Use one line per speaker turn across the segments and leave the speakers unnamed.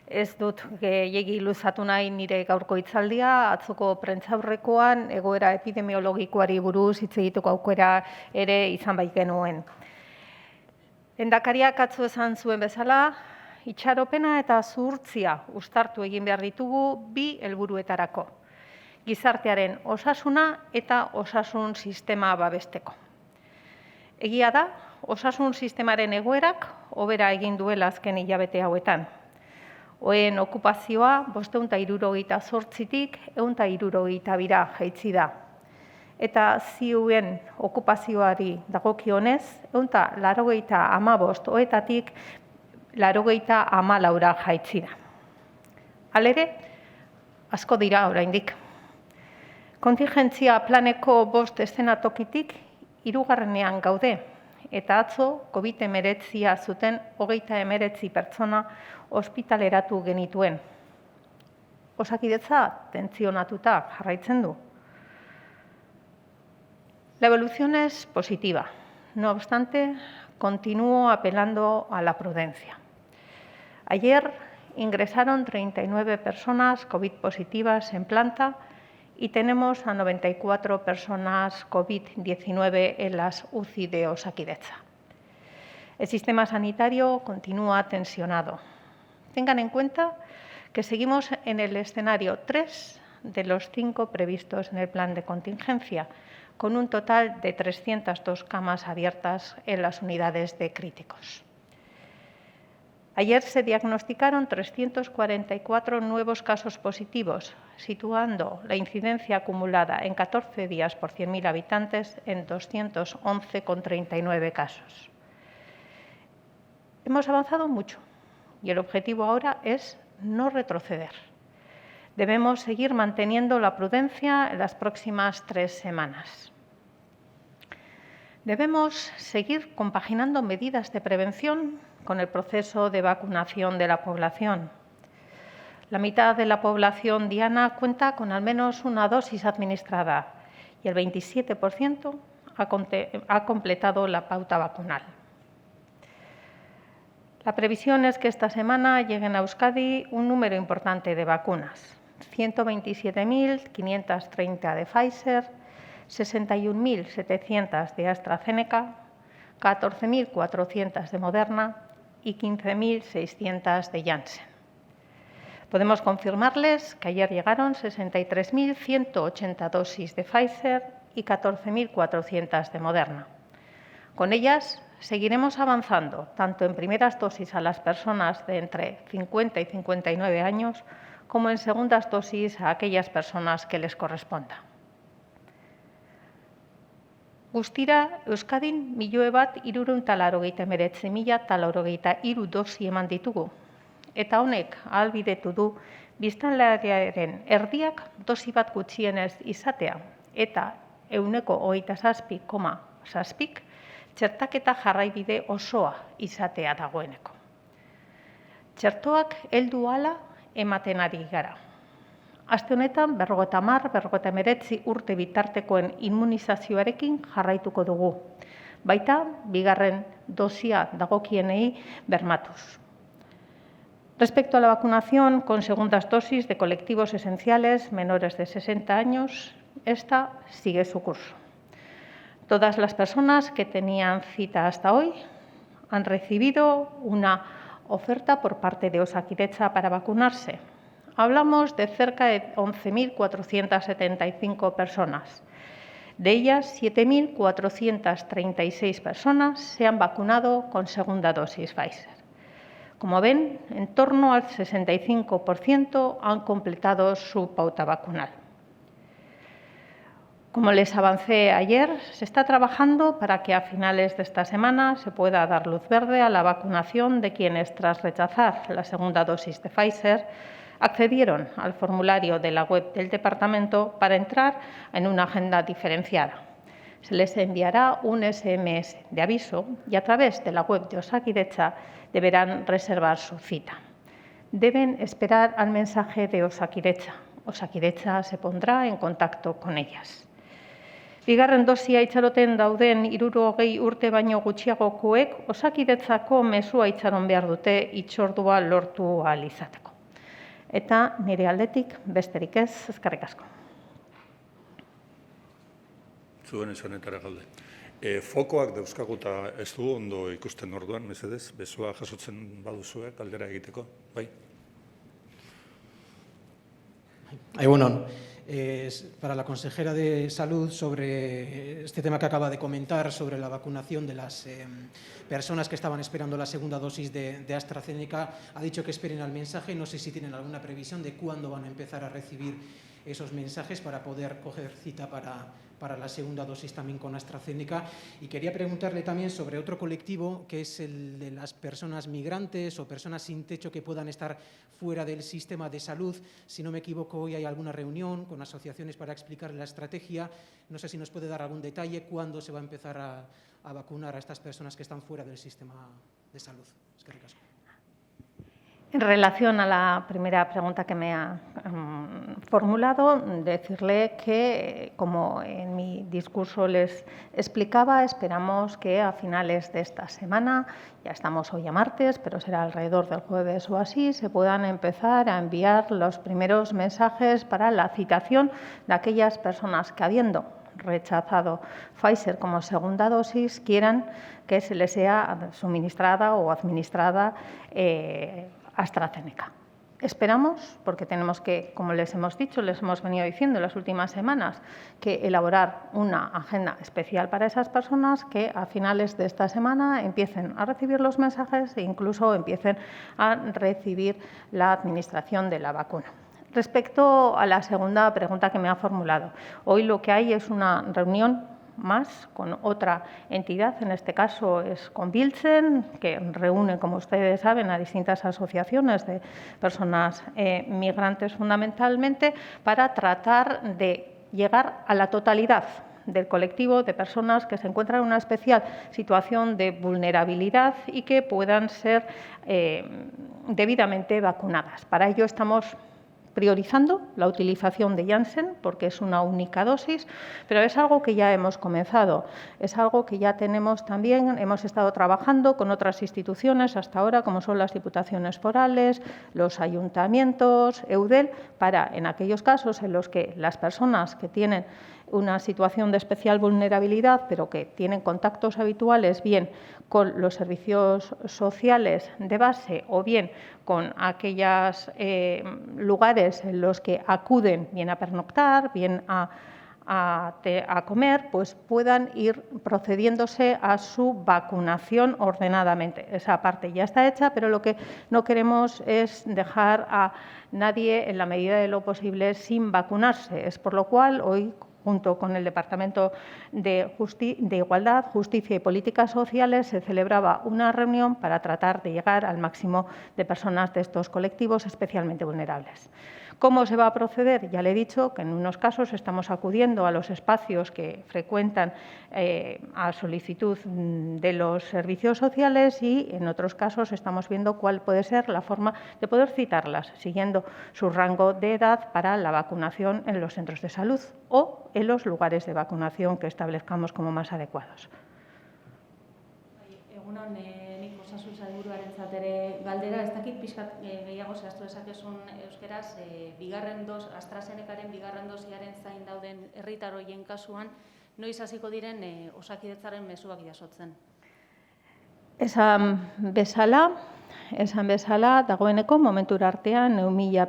Ez dut gehiegi luzatu nahi nire gaurko hitzaldia, atzoko prentsaurrekoan egoera epidemiologikoari buruz hitz egiteko aukera ere izan bai genuen. Lehendakariak atzo esan zuen bezala, itxaropena eta zuhurtzia uztartu egin behar ditugu bi helburuetarako: gizartearen osasuna eta osasun sistema babesteko. Egia da, osasun sistemaren egoerak hobera egin duela azken hilabete hauetan. Ohen okupazioa 578tik 162ra jaitsi da. Eta ziuen okupazioari dagokionez, 185 oetatik 94ra jaitsi da. Halere, asko dira oraindik. Kontingentzia planeko 5 eszenatokitik 3. gaude, eta atzo COVID-19 zuten 39 pertsona ospitaleratu genituen. Osakidetza tentsionatuta jarraitzen du. La evolución es positiva. No obstante, continúo apelando a la prudencia. Ayer ingresaron 39 personas COVID positivas en planta y tenemos a 94 personas COVID-19 en las UCI de Osakidetza. El sistema sanitario continúa tensionado. Tengan en cuenta que seguimos en el escenario 3 de los 5 previstos en el plan de contingencia, con un total de 302 camas abiertas en las unidades de críticos. Ayer se diagnosticaron 344 nuevos casos positivos, situando la incidencia acumulada en 14 días por 100.000 habitantes en 211,39 casos. Hemos avanzado mucho y el objetivo ahora es no retroceder. Debemos seguir manteniendo la prudencia en las próximas 3 semanas. Debemos seguir compaginando medidas de prevención con el proceso de vacunación de la población. La mitad de la población diana cuenta con al menos una dosis administrada y el 27% ha completado la pauta vacunal. La previsión es que esta semana lleguen a Euskadi un número importante de vacunas: 127.530 de Pfizer, 61.700 de AstraZeneca, 14.400 de Moderna y 15.600 de Janssen. Podemos confirmarles que ayer llegaron 63.180 dosis de Pfizer y 14.400 de Moderna. Con ellas seguiremos avanzando tanto en primeras dosis a las personas de entre 50 y 59 años como en segundas dosis a aquellas personas que les corresponda. Guztira, Euskadin 1.389.083 dosi eman ditugu, eta honek ahalbidetu du biztanleriaren erdiak dosi bat gutxienez izatea, eta 27,7%, txertaketa jarraibide osoa izatea dagoeneko. Txertoak heldu ahala ematen ari gara. Aste honetan 50-59 urte bitartekoen immunizazioarekin jarraituko dugu, baita bigarren dosia dagokienei bermatuz. Respecto a la vacunación con segundas dosis de colectivos esenciales menores de 60 años, esta sigue su curso. Todas las personas que tenían cita hasta hoy han recibido una oferta por parte de Osakidetza para vacunarse. Hablamos de cerca de 11.475 personas. De ellas, 7.436 personas se han vacunado con segunda dosis Pfizer. Como ven, en torno al 65% han completado su pauta vacunal. Como les avancé ayer, se está trabajando para que a finales de esta semana se pueda dar luz verde a la vacunación de quienes, tras rechazar la segunda dosis de Pfizer, accedieron al formulario de la web del Departamento para entrar en una agenda diferenciada. Se les enviará un SMS de aviso y a través de la web de Osakidetza deberán reservar su cita. Deben esperar al mensaje de Osakidetza. Osakidetza se pondrá en contacto con ellas. Bigarren dosia itxaroten dauden 60 urte baino gutxiagokoek Osakidetzako mezua itxaron behar dute hitzordua lortu ahal izateko. Eta nire aldetik besterik ez, eskerrik asko.
Zuen esanetara galde. Fokoak dauzkaguta ez du ondo ikusten orduan, mesedez, bezua jasotzen baduzue, galdera egiteko, bai?
Egunon, para la consejera de Salud sobre este tema que acaba de comentar, sobre la vacunación de las personas que estaban esperando la segunda dosis de AstraZeneca, ha dicho que esperen al mensaje. No sé si tienen alguna previsión de cuándo van a empezar a recibir esos mensajes para poder coger cita para la segunda dosis también con AstraZeneca. Y quería preguntarle también sobre otro colectivo, que es el de las personas migrantes o personas sin techo que puedan estar fuera del sistema de salud. Si no me equivoco, hoy hay alguna reunión con asociaciones para explicar la estrategia. No sé si nos puede dar algún detalle, cuándo se va a empezar a vacunar a estas personas que están fuera del sistema de salud. Eskerrik asko.
En relación a la primera pregunta que me ha formulado, decirle que, como en mi discurso les explicaba, esperamos que a finales de esta semana, ya estamos hoy a martes, pero será alrededor del jueves o así, se puedan empezar a enviar los primeros mensajes para la citación de aquellas personas que, habiendo rechazado Pfizer como segunda dosis, quieran que se les sea suministrada o administrada AstraZeneca. Esperamos, porque tenemos que, como les hemos dicho, les hemos venido diciendo en las últimas semanas, que elaborar una agenda especial para esas personas que a finales de esta semana empiecen a recibir los mensajes e incluso empiecen a recibir la administración de la vacuna. Respecto a la segunda pregunta que me ha formulado, hoy lo que hay es una reunión más con otra entidad, en este caso es con Biltzen, que reúne, como ustedes saben, a distintas asociaciones de personas migrantes fundamentalmente, para tratar de llegar a la totalidad del colectivo de personas que se encuentran en una especial situación de vulnerabilidad y que puedan ser debidamente vacunadas. Para ello estamos priorizando la utilización de Janssen, porque es una única dosis, pero es algo que ya hemos comenzado, es algo que ya tenemos también, hemos estado trabajando con otras instituciones hasta ahora, como son las diputaciones forales, los ayuntamientos, Eudel, para, en aquellos casos en los que las personas que tienen una situación de especial vulnerabilidad, pero que tienen contactos habituales, bien con los servicios sociales de base o bien con aquellos lugares en los que acuden bien a pernoctar, bien a comer, pues puedan ir procediéndose a su vacunación ordenadamente. Esa parte ya está hecha, pero lo que no queremos es dejar a nadie, en la medida de lo posible, sin vacunarse. Es por lo cual hoy, junto con el Departamento de Igualdad, Justicia y Políticas Sociales, se celebraba una reunión para tratar de llegar al máximo de personas de estos colectivos especialmente vulnerables. ¿Cómo se va a proceder? Ya le he dicho que en unos casos estamos acudiendo a los espacios que frecuentan a solicitud de los servicios sociales y en otros casos estamos viendo cuál puede ser la forma de poder citarlas, siguiendo su rango de edad para la vacunación en los centros de salud o en los lugares de vacunación que establezcamos como más adecuados.
Egunon, nik osasun sailburuarentzat ere galdera, ez dakit pixkat gehiago zehaztu dezakezun euskeraz, AstraZenecaren bigarren dosiaren zain dauden herritar horien kasuan, noiz hasiko diren Osakidetzaren mezuak jasotzen?
Esan bezala, dagoeneko momentura artean 11.000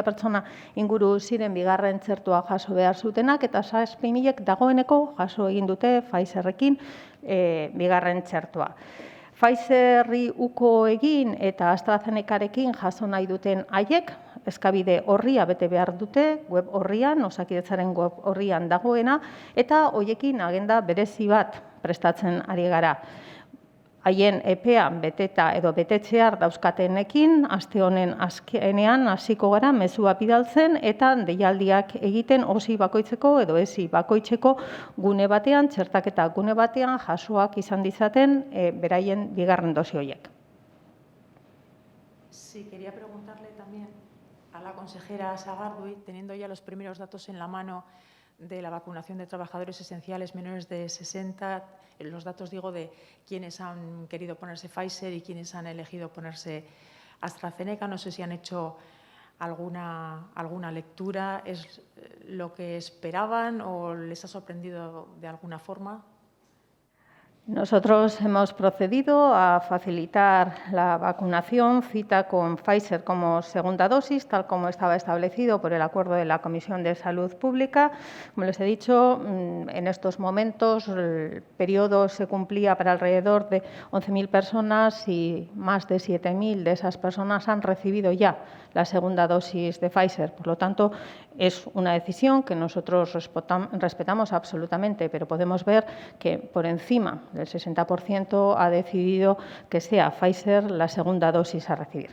pertsona inguru ziren bigarren txertua jaso behar zutenak, eta 6.000 dagoeneko jaso egin dute Pfizerrekin bigarren txertua. Pfizerri uko egin eta AstraZenecarekin jaso nahi duten haiek, eskabide orria bete behar dute, web orrian, Osakidetzaren web orrian dagoena, eta hoiekin agenda berezi bat prestatzen ari gara. Haien epean beteta edo betetxear dauzkatenekin, aste honen azkenean hasiko gara mezua bidaltzen eta deialdiak egiten osi bakoitzeko edo esi bakoitzeko gune batean, txertaketa gune batean jasoak izan dizaten beraien bigarren dosi horiek.
Sí, quería preguntarle también a la consejera Sagardui, teniendo ya los primeros datos en la mano de la vacunación de trabajadores esenciales menores de 60, los datos, digo, de quienes han querido ponerse Pfizer y quienes han elegido ponerse AstraZeneca. No sé si han hecho alguna lectura. ¿Es lo que esperaban o les ha sorprendido de alguna forma?
Nosotros hemos procedido a facilitar la vacunación, cita con Pfizer como segunda dosis, tal como estaba establecido por el acuerdo de la Comisión de Salud Pública. Como les he dicho, en estos momentos el periodo se cumplía para alrededor de 11.000 personas y más de 7.000 de esas personas han recibido ya la segunda dosis de Pfizer. Por lo tanto, es una decisión que nosotros respetamos absolutamente, pero podemos ver que por encima del 60% ha decidido que sea Pfizer la segunda dosis a recibir.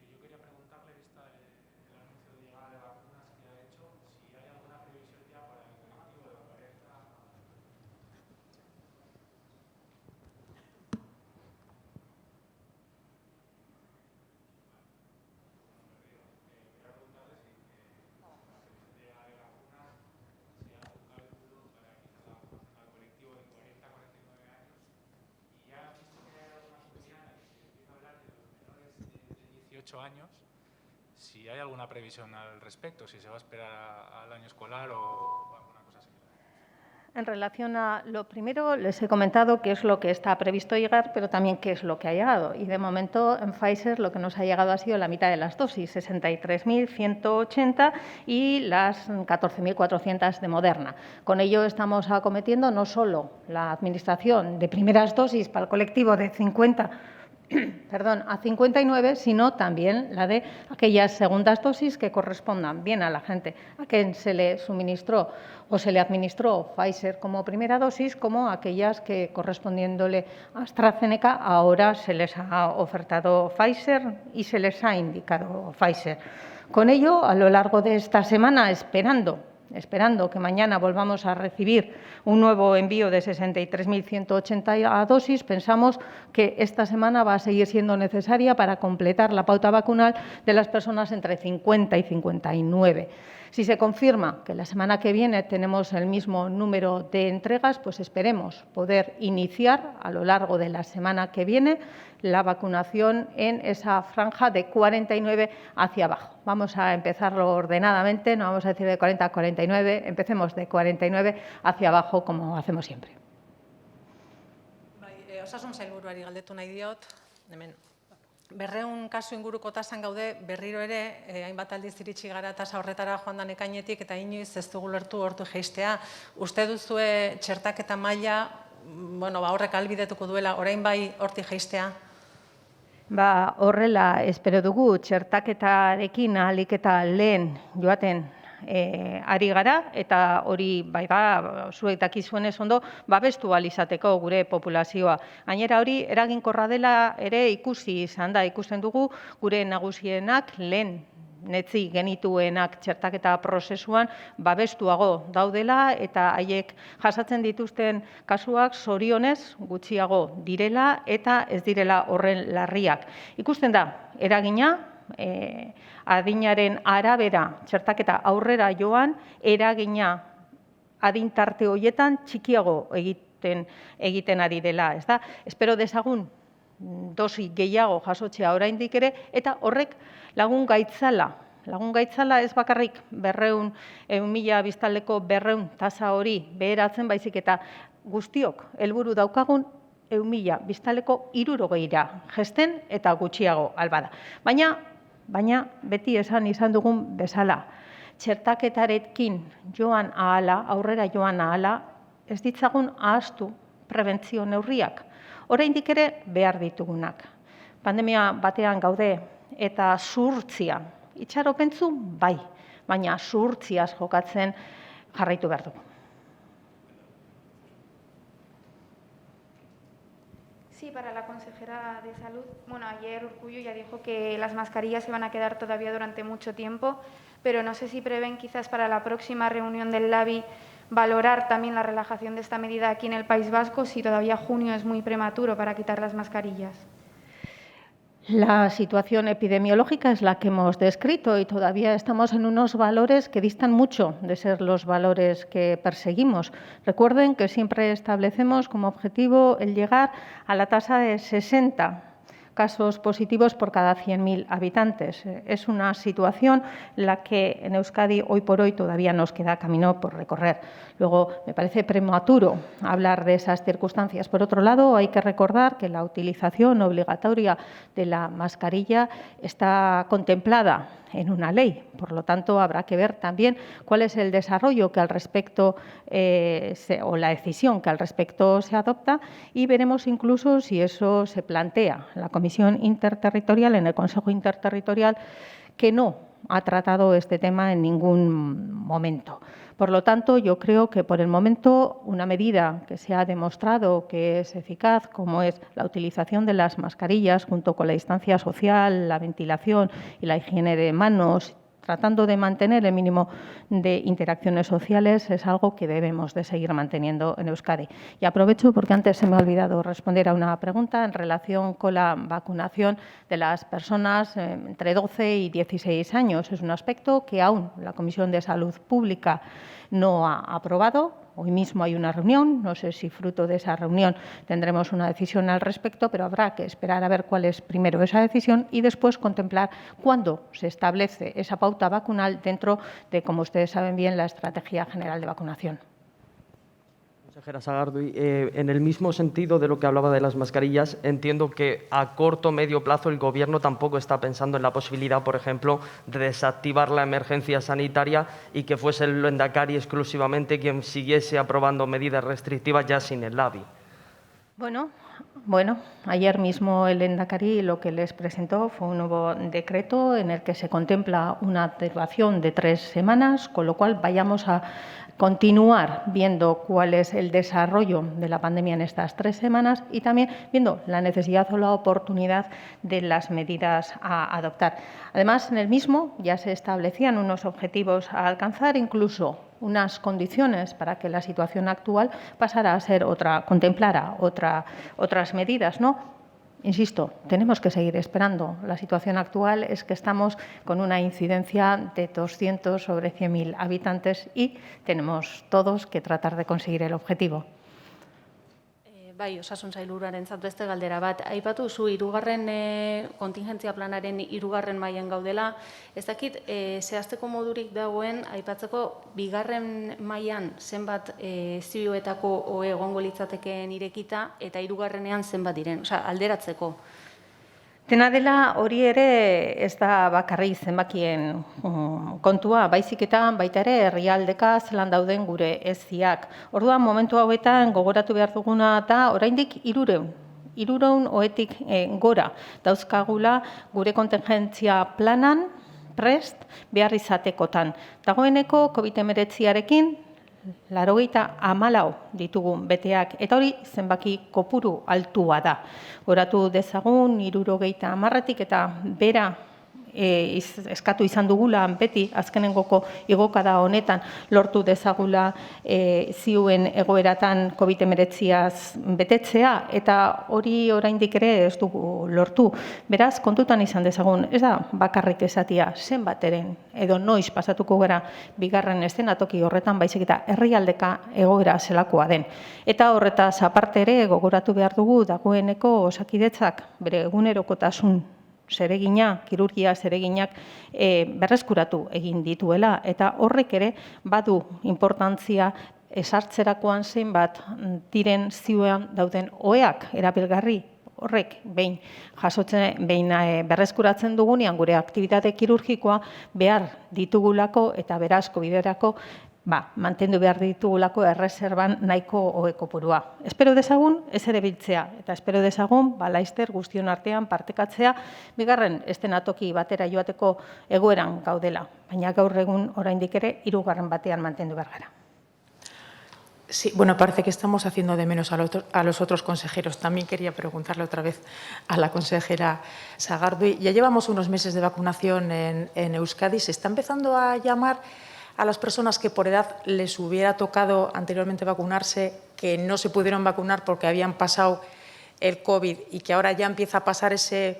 Yo quería preguntarle, vista el anuncio de llegada de vacunas que ha hecho, si hay alguna previsión ya para el colectivo de 40. Años, si hay alguna previsión al respecto, si se va a esperar al año escolar o alguna cosa similar.
En relación a lo primero, les he comentado qué es lo que está previsto llegar, pero también qué es lo que ha llegado. Y de momento en Pfizer lo que nos ha llegado ha sido la mitad de las dosis, 63.180 y las 14.400 de Moderna. Con ello estamos acometiendo no solo la administración de primeras dosis para el colectivo de 50 a 59, sino también la de aquellas segundas dosis que correspondan bien a la gente a quien se le suministró o se le administró Pfizer como primera dosis, como aquellas que correspondiéndole a AstraZeneca ahora se les ha ofertado Pfizer y se les ha indicado Pfizer. Con ello, a lo largo de esta semana, esperando que mañana volvamos a recibir un nuevo envío de 63.180 dosis, pensamos que esta semana va a seguir siendo necesaria para completar la pauta vacunal de las personas entre 50 y 59. Si se confirma que la semana que viene tenemos el mismo número de entregas, pues esperemos poder iniciar a lo largo de la semana que viene la vacunación en esa franja de 49 hacia abajo. Vamos a empezarlo ordenadamente, no vamos a decir de 40 a 49, empecemos de 49 hacia abajo como hacemos siempre.
Osasun sailburuari galdetu nahi diot, hemen 200 kasu inguruko tasan gaude, berriro ere, hainbat aldiz iritsi gara tasa horretara joan dan ekainetik eta inoiz ez dugu lertu hortu jeistea. Uste duzue txertaketa maila, horrek ahalbidetuko duela, orain bai hortik jeistea?
Horrela, espero dugu, txertaketarekin ahalik eta lehen joaten ari gara, eta hori bai da, zuek dakizuenez ondo, babestu ahal izateko gure populazioa. Gainera hori eraginkorra dela ere ikusi izan da, ikusten dugu gure nagusienak lehen netzi genituenak txertaketa prozesuan babestuago daudela eta haiek jasatzen dituzten kasuak zorionez gutxiago direla eta ez direla horren larriak. Ikusten da, eragina, adinaren arabera txertaketa aurrera joan, eragina adintarte horietan txikiago egiten ari dela. Espero dezagun dosi gehiago jasotzea oraindik ere, eta horrek lagun gaitzala ez bakarrik 200.000 biztanleko 200 tasa hori beheratzen, baizik eta guztiok helburu daukagun 100.000 biztanleko 60ra jesten eta gutxiago albada. Baina beti esan izan dugun bezala, txertaketarekin joan ahala, aurrera joan ahala, ez ditzagun ahaztu prebentzio neurriak. Oraindik ere behar ditugunak. Pandemia batean gaude eta zuhurtzia, itxaropentzu bai, baina zuhurtziaz jokatzen jarraitu behar dugu.
Sí, para la consejera de Salud. Ayer Urkullu ya dijo que las mascarillas se van a quedar todavía durante mucho tiempo, pero no sé si prevén quizás para la próxima reunión del LABI valorar también la relajación de esta medida aquí en el País Vasco, si todavía junio es muy prematuro para quitar las mascarillas.
La situación epidemiológica es la que hemos descrito y todavía estamos en unos valores que distan mucho de ser los valores que perseguimos. Recuerden que siempre establecemos como objetivo el llegar a la tasa de 60 casos positivos por cada 100.000 habitantes. Es una situación en la que en Euskadi hoy por hoy todavía nos queda camino por recorrer. Luego, me parece prematuro hablar de esas circunstancias. Por otro lado, hay que recordar que la utilización obligatoria de la mascarilla está contemplada en una ley. Por lo tanto, habrá que ver también cuál es el desarrollo que al respecto o la decisión que al respecto se adopta y veremos incluso si eso se plantea en la Comisión Interterritorial, en el Consejo Interterritorial, que no ha tratado este tema en ningún momento. Por lo tanto, yo creo que por el momento una medida que se ha demostrado que es eficaz, como es la utilización de las mascarillas junto con la distancia social, la ventilación y la higiene de manos, tratando de mantener el mínimo de interacciones sociales, es algo que debemos de seguir manteniendo en Euskadi. Y aprovecho porque antes se me ha olvidado responder a una pregunta en relación con la vacunación de las personas entre 12 y 16 años. Es un aspecto que aún la Comisión de Salud Pública no ha aprobado. Hoy mismo hay una reunión, no sé si fruto de esa reunión tendremos una decisión al respecto, pero habrá que esperar a ver cuál es primero esa decisión y después contemplar cuándo se establece esa pauta vacunal dentro de, como ustedes saben bien, la Estrategia General de Vacunación.
Consejera Sagardui, en el mismo sentido de lo que hablaba de las mascarillas, entiendo que a corto o medio plazo el Gobierno tampoco está pensando en la posibilidad, por ejemplo, de desactivar la emergencia sanitaria y que fuese el Lehendakari exclusivamente quien siguiese aprobando medidas restrictivas ya sin el Labi.
Bueno, ayer mismo el Lehendakari lo que les presentó fue un nuevo decreto en el que se contempla una duración de 3 semanas, con lo cual vayamos a continuar viendo cuál es el desarrollo de la pandemia en estas 3 semanas y también viendo la necesidad o la oportunidad de las medidas a adoptar. Además, en el mismo ya se establecían unos objetivos a alcanzar, incluso unas condiciones para que la situación actual pasara a ser contemplara otras medidas, ¿no? Insisto, tenemos que seguir esperando. La situación actual es que estamos con una incidencia de 200 sobre 100.000 habitantes y tenemos todos que tratar de conseguir el objetivo.
Bai, osasun sailburuarentzat beste galdera bat. Aipatu zu hirugarren kontingentzia planaren hirugarren mailan gaudela. Ez dakit zehazteko modurik dagoen aipatzeko bigarren mailan zenbat zioetako egongo litzatekeen irekita eta hirugarrenean zenbat diren, osea, alderatzeko.
Dena dela hori ere ez da bakarrik zenbakien kontua, baizik eta baita ere herrialdeka zelan dauden gure eziak. Orduan momentu hauetan gogoratu behar duguna da oraindik 300 ohetik gora dauzkagula gure kontingentzia planan prest behar izatekotan. Dagoeneko COVID-19arekin 94 ditugun beteak, eta hori zenbaki kopuru altua da. Goratu dezagun 70tik eta bera eskatu izan dugula beti azkenengoko igokada honetan lortu dezagula ziuen egoeratan COVID-19az betetzea eta hori oraindik ere ez dugu lortu. Beraz, kontutan izan dezagun, ez da bakarrik esatia zenbateren edo noiz pasatuko gara bigarren eszenatoki horretan baizik eta herrialdeka egoera zelakoa den. Eta horretaz aparte ere gogoratu behar dugu dagoeneko Osakidetzak bere egunerokotasun zeregina, kirurgia zereginak berreskuratu egin dituela eta horrek ere badu importantzia esartzerakoan zenbat diren zioan dauden oheak erabilgarri horrek behin berreskuratzen dugunean gure aktibitate kirurgikoa behar ditugulako eta beraz COVID-erako mantendu behar ditugulako erreserban nahiko ohe kopurua. Espero dezagun ez ere biltzea eta espero dezagun laster guztion artean partekatzea bigarren eszenatoki batera joateko egoeran gaudela, baina gaur egun oraindik ere 3. batean mantendu behar gara.
Sí, bueno, parece que estamos haciendo de menos a los otros consejeros. También quería preguntarle otra vez a la consejera Sagardui. Ya llevamos unos meses de vacunación en Euskadi. ¿Se está empezando a llamar a las personas que por edad les hubiera tocado anteriormente vacunarse, que no se pudieron vacunar porque habían pasado el COVID y que ahora ya empieza a pasar ese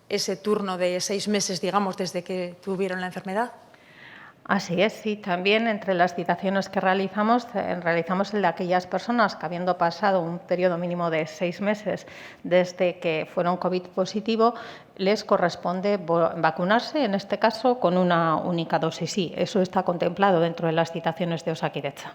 ese turno de 6 meses, digamos, desde que tuvieron la enfermedad?
Así es, sí. También entre las citaciones que realizamos el de aquellas personas que, habiendo pasado un periodo mínimo de 6 meses desde que fueron COVID positivo, les corresponde vacunarse, en este caso, con una única dosis. Sí, eso está contemplado dentro de las citaciones de Osakidetza.